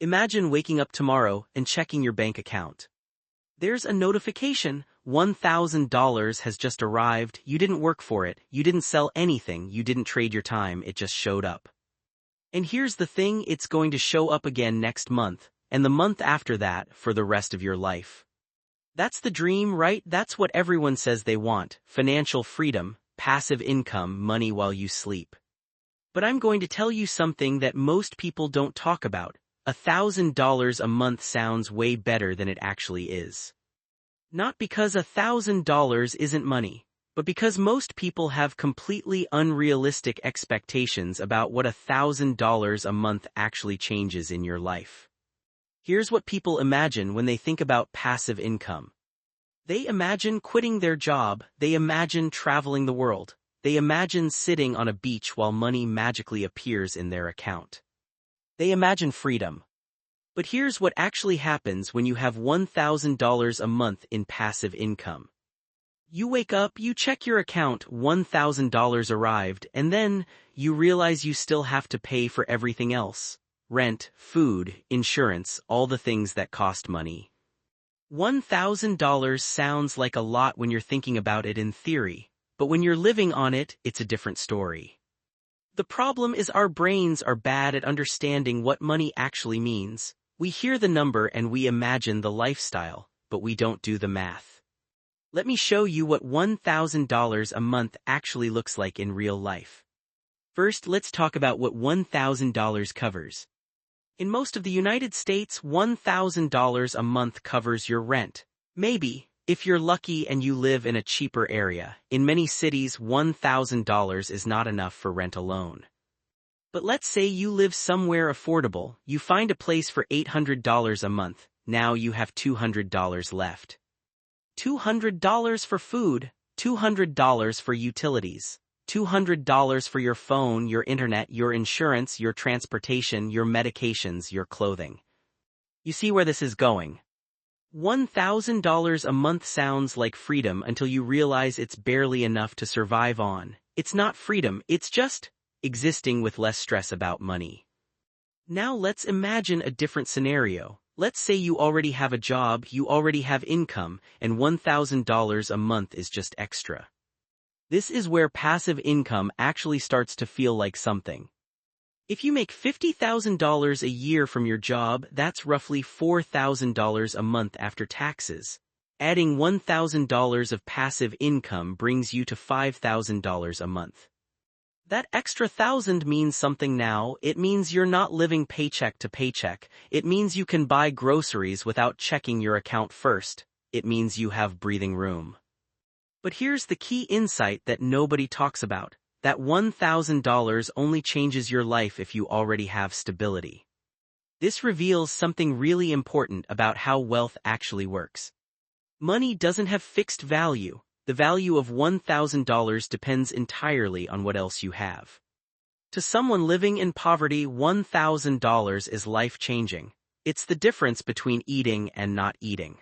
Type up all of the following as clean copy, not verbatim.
Imagine waking up tomorrow and checking your bank account. There's a notification, $1,000 has just arrived, you didn't work for it, you didn't sell anything, you didn't trade your time, it just showed up. And here's the thing, it's going to show up again next month, and the month after that, for the rest of your life. That's the dream, right? That's what everyone says they want, financial freedom, passive income, money while you sleep. But I'm going to tell you something that most people don't talk about. $1,000 a month sounds way better than it actually is. Not because $1,000 isn't money, but because most people have completely unrealistic expectations about what $1,000 a month actually changes in your life. Here's what people imagine when they think about passive income. They imagine quitting their job, they imagine traveling the world, they imagine sitting on a beach while money magically appears in their account. They imagine freedom. But here's what actually happens when you have $1,000 a month in passive income. You wake up, you check your account, $1,000 arrived, and then you realize you still have to pay for everything else. Rent, food, insurance, all the things that cost money. $1,000 sounds like a lot when you're thinking about it in theory, but when you're living on it, it's a different story. The problem is our brains are bad at understanding what money actually means. We hear the number and we imagine the lifestyle, but we don't do the math. Let me show you what $1,000 a month actually looks like in real life. First, let's talk about what $1,000 covers. In most of the United States, $1,000 a month covers your rent. Maybe, if you're lucky and you live in a cheaper area, in many cities $1,000 is not enough for rent alone. But let's say you live somewhere affordable, you find a place for $800 a month, now you have $200 left. $200 for food, $200 for utilities, $200 for your phone, your internet, your insurance, your transportation, your medications, your clothing. You see where this is going? $1,000 a month sounds like freedom until you realize it's barely enough to survive on. It's not freedom, it's just existing with less stress about money. Now let's imagine a different scenario. Let's say you already have a job, you already have income, and $1,000 a month is just extra. This is where passive income actually starts to feel like something. If you make $50,000 a year from your job, that's roughly $4,000 a month after taxes. Adding $1,000 of passive income brings you to $5,000 a month. That extra $1,000 means something now. It means you're not living paycheck to paycheck. It means you can buy groceries without checking your account first. It means you have breathing room. But here's the key insight that nobody talks about. That $1,000 only changes your life if you already have stability. This reveals something really important about how wealth actually works. Money doesn't have fixed value. The value of $1,000 depends entirely on what else you have. To someone living in poverty, $1,000 is life-changing. It's the difference between eating and not eating.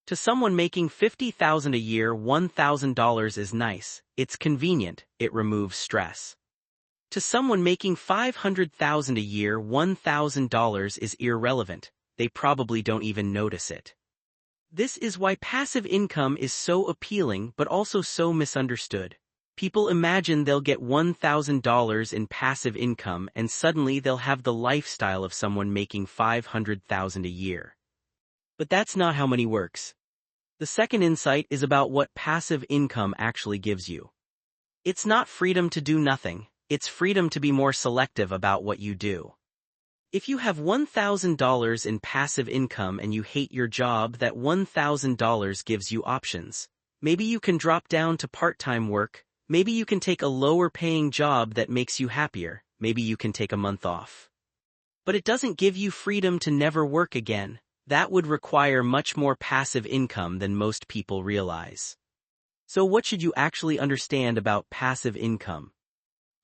To someone making $50,000 a year, $1,000 is nice, it's convenient, it removes stress. To someone making $500,000 a year, $1,000 is irrelevant, they probably don't even notice it. This is why passive income is so appealing but also so misunderstood. People imagine they'll get $1,000 in passive income and suddenly they'll have the lifestyle of someone making $500,000 a year. But that's not how money works. The second insight is about what passive income actually gives you. It's not freedom to do nothing, it's freedom to be more selective about what you do. If you have $1,000 in passive income and you hate your job, that $1,000 gives you options. Maybe you can drop down to part-time work, maybe you can take a lower-paying job that makes you happier, maybe you can take a month off. But it doesn't give you freedom to never work again. That would require much more passive income than most people realize. So what should you actually understand about passive income?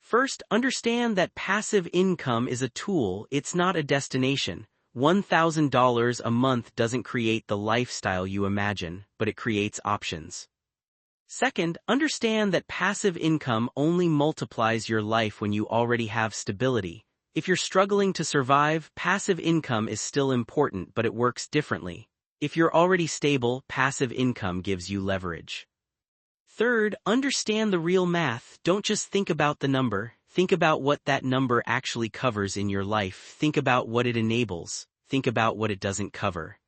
First, understand that passive income is a tool, it's not a destination. $1,000 a month doesn't create the lifestyle you imagine, but it creates options. Second, understand that passive income only multiplies your life when you already have stability. If you're struggling to survive, passive income is still important, but it works differently. If you're already stable, passive income gives you leverage. Third, understand the real math. Don't just think about the number. Think about what that number actually covers in your life. Think about what it enables. Think about what it doesn't cover.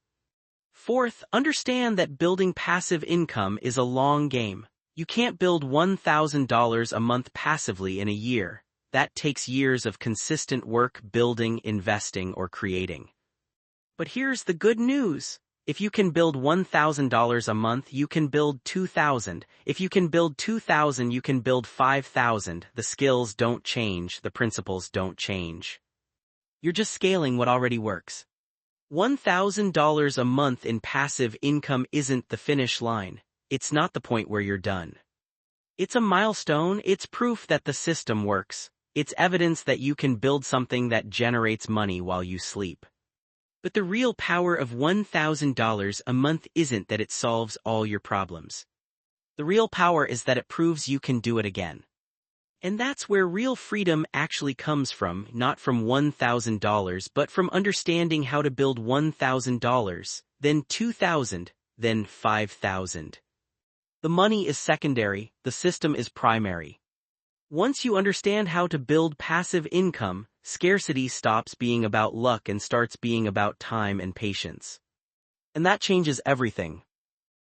Fourth, understand that building passive income is a long game. You can't build $1,000 a month passively in a year. That takes years of consistent work building, investing, or creating. But here's the good news. If you can build $1,000 a month, you can build $2,000. If you can build $2,000, you can build $5,000. The skills don't change, the principles don't change. You're just scaling what already works. $1,000 a month in passive income isn't the finish line. It's not the point where you're done. It's a milestone. It's proof that the system works. It's evidence that you can build something that generates money while you sleep. But the real power of $1,000 a month isn't that it solves all your problems. The real power is that it proves you can do it again. And that's where real freedom actually comes from, not from $1,000, but from understanding how to build $1,000, then $2,000, then $5,000. The money is secondary, the system is primary. Once you understand how to build passive income, scarcity stops being about luck and starts being about time and patience. And that changes everything.